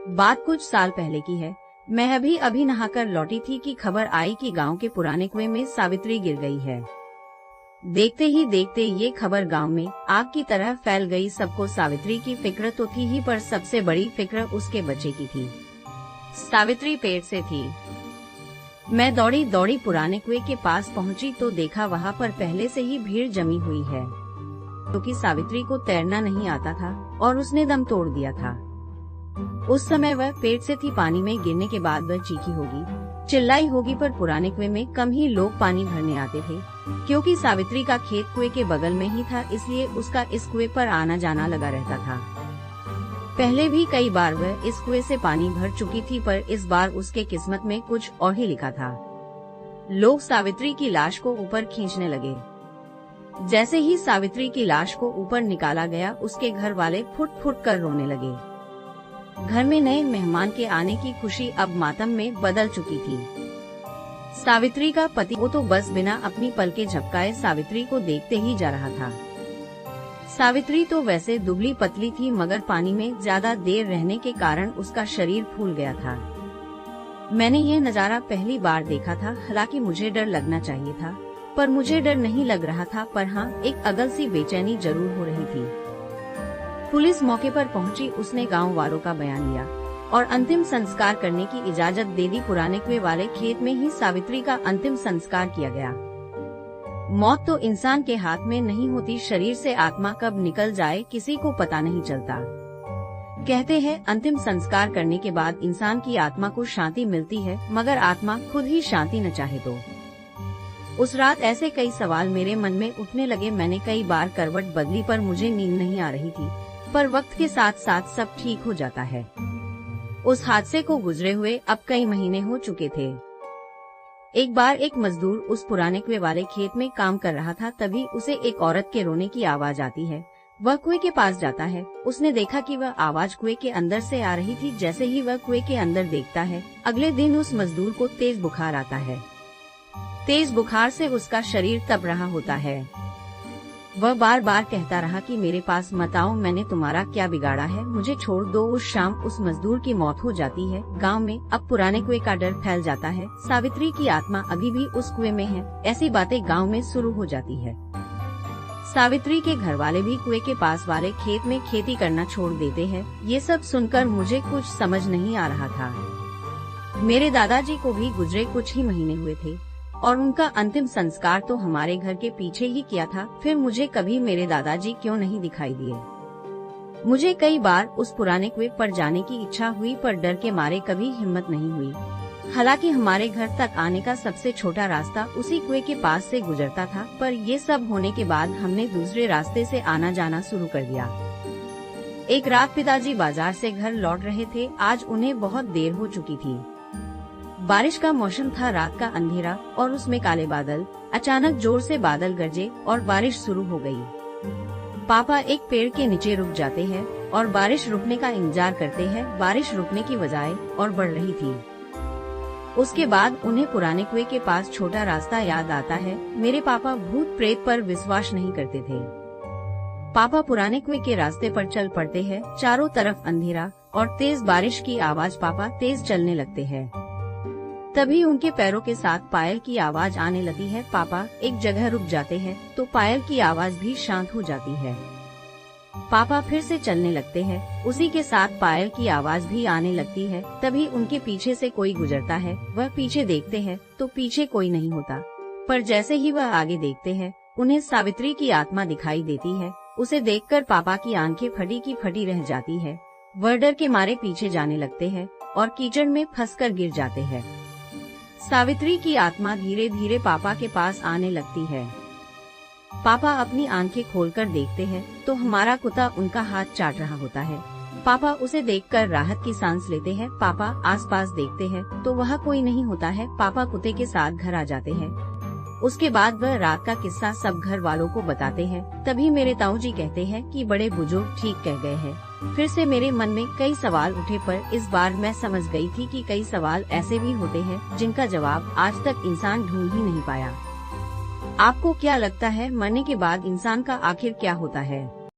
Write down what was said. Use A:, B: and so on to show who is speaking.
A: बात कुछ साल पहले की है। मैं अभी नहाकर लौटी थी कि खबर आई कि गांव के पुराने कुएं में सावित्री गिर गई है। देखते ही देखते ये खबर गांव में आग की तरह फैल गई। सबको सावित्री की फिक्र तो थी ही, पर सबसे बड़ी फिक्र उसके बच्चे की थी। सावित्री पेट से थी। मैं दौड़ी दौड़ी पुराने कुएं के पास पहुंची तो देखा वहां पर पहले से ही भीड़ जमी हुई है, क्योंकि सावित्री को तैरना नहीं आता था और उसने दम तोड़ दिया था। उस समय वह पेट से थी। पानी में गिरने के बाद वह चीखी होगी, चिल्लाई होगी, पर पुराने कुएं में कम ही लोग पानी भरने आते थे, क्योंकि सावित्री का खेत कुएं के बगल में ही था, इसलिए उसका इस कुएं पर आना जाना लगा रहता था। पहले भी कई बार वह इस कुएं से पानी भर चुकी थी, पर इस बार उसके किस्मत में कुछ और ही लिखा था। लोग सावित्री की लाश को ऊपर खींचने लगे। जैसे ही सावित्री की लाश को ऊपर निकाला गया, उसके घर वाले फुट फुट कर रोने लगे। घर में नए मेहमान के आने की खुशी अब मातम में बदल चुकी थी। सावित्री का पति वो तो बस बिना अपनी पलकें झपकाए सावित्री को देखते ही जा रहा था। सावित्री तो वैसे दुबली पतली थी, मगर पानी में ज्यादा देर रहने के कारण उसका शरीर फूल गया था। मैंने ये नजारा पहली बार देखा था। हालांकि मुझे डर लगना चाहिए था, पर मुझे डर नहीं लग रहा था। पर हाँ, एक अगल सी बेचैनी जरूर हो रही थी। पुलिस मौके पर पहुंची। उसने गांव वालों का बयान लिया और अंतिम संस्कार करने की इजाजत दे दी। पुराने कुएं वाले खेत में ही सावित्री का अंतिम संस्कार किया गया। मौत तो इंसान के हाथ में नहीं होती। शरीर से आत्मा कब निकल जाए किसी को पता नहीं चलता। कहते हैं अंतिम संस्कार करने के बाद इंसान की आत्मा को शांति मिलती है, मगर आत्मा खुद ही शांति न चाहे तो। उस रात ऐसे कई सवाल मेरे मन में उठने लगे। मैंने कई बार करवट बदली, पर मुझे नींद नहीं आ रही थी। पर वक्त के साथ साथ सब ठीक हो जाता है। उस हादसे को गुजरे हुए अब कई महीने हो चुके थे। एक बार एक मजदूर उस पुराने कुएं वाले खेत में काम कर रहा था। तभी उसे एक औरत के रोने की आवाज आती है। वह कुएं के पास जाता है। उसने देखा कि वह आवाज कुएं के अंदर से आ रही थी। जैसे ही वह कुएं के अंदर देखता है, अगले दिन उस मजदूर को तेज बुखार आता है। तेज बुखार से उसका शरीर तप रहा होता है। वह बार बार कहता रहा कि मेरे पास मत आओ, मैंने तुम्हारा क्या बिगाड़ा है, मुझे छोड़ दो। उस शाम उस मजदूर की मौत हो जाती है। गांव में अब पुराने कुएं का डर फैल जाता है। सावित्री की आत्मा अभी भी उस कुएं में है, ऐसी बातें गांव में शुरू हो जाती है। सावित्री के घर वाले भी कुएं के पास वाले खेत में खेती करना छोड़ देते हैं। ये सब सुनकर मुझे कुछ समझ नहीं आ रहा था। मेरे दादाजी को भी गुजरे कुछ ही महीने हुए थे और उनका अंतिम संस्कार तो हमारे घर के पीछे ही किया था। फिर मुझे कभी मेरे दादाजी क्यों नहीं दिखाई दिए। मुझे कई बार उस पुराने कुएं पर जाने की इच्छा हुई, पर डर के मारे कभी हिम्मत नहीं हुई। हालांकि हमारे घर तक आने का सबसे छोटा रास्ता उसी कुएं के पास से गुजरता था, पर ये सब होने के बाद हमने दूसरे रास्ते से आना जाना शुरू कर दिया। एक रात पिताजी बाजार से घर लौट रहे थे। आज उन्हें बहुत देर हो चुकी थी। बारिश का मौसम था, रात का अंधेरा और उसमें काले बादल। अचानक जोर से बादल गरजे और बारिश शुरू हो गई। पापा एक पेड़ के नीचे रुक जाते हैं और बारिश रुकने का इंतजार करते हैं। बारिश रुकने की बजाय और बढ़ रही थी। उसके बाद उन्हें पुराने कुएं के पास छोटा रास्ता याद आता है। मेरे पापा भूत प्रेत पर विश्वास नहीं करते थे। पापा पुराने कुएं के रास्ते पर चल पड़ते हैं। चारों तरफ अंधेरा और तेज बारिश की आवाज। पापा तेज चलने लगते हैं। तभी उनके पैरों के साथ पायल की आवाज आने लगती है। पापा एक जगह रुक जाते हैं तो पायल की आवाज भी शांत हो जाती है। पापा फिर से चलने लगते हैं। उसी के साथ पायल की आवाज भी आने लगती है। तभी उनके पीछे से कोई गुजरता है। वह पीछे देखते हैं तो पीछे कोई नहीं होता, पर जैसे ही वह आगे देखते हैं, उन्हें सावित्री की आत्मा दिखाई देती है। उसे देखकर पापा की आंखें फटी की फटी रह जाती है। वह डर के मारे पीछे जाने लगते हैं और कीचड़ में फंसकर गिर जाते हैं। सावित्री की आत्मा धीरे धीरे पापा के पास आने लगती है। पापा अपनी आंखें खोलकर देखते हैं तो हमारा कुत्ता उनका हाथ चाट रहा होता है। पापा उसे देखकर राहत की सांस लेते हैं। पापा आसपास देखते हैं तो वहाँ कोई नहीं होता है। पापा कुत्ते के साथ घर आ जाते हैं। उसके बाद वह रात का किस्सा सब घर वालों को बताते हैं। तभी मेरे ताऊ जी कहते हैं कि बड़े बुजुर्ग ठीक कह गए हैं। फिर से मेरे मन में कई सवाल उठे, पर इस बार मैं समझ गई थी कि कई सवाल ऐसे भी होते हैं जिनका जवाब आज तक इंसान ढूंढ ही नहीं पाया। आपको क्या लगता है, मरने के बाद इंसान का आखिर क्या होता है?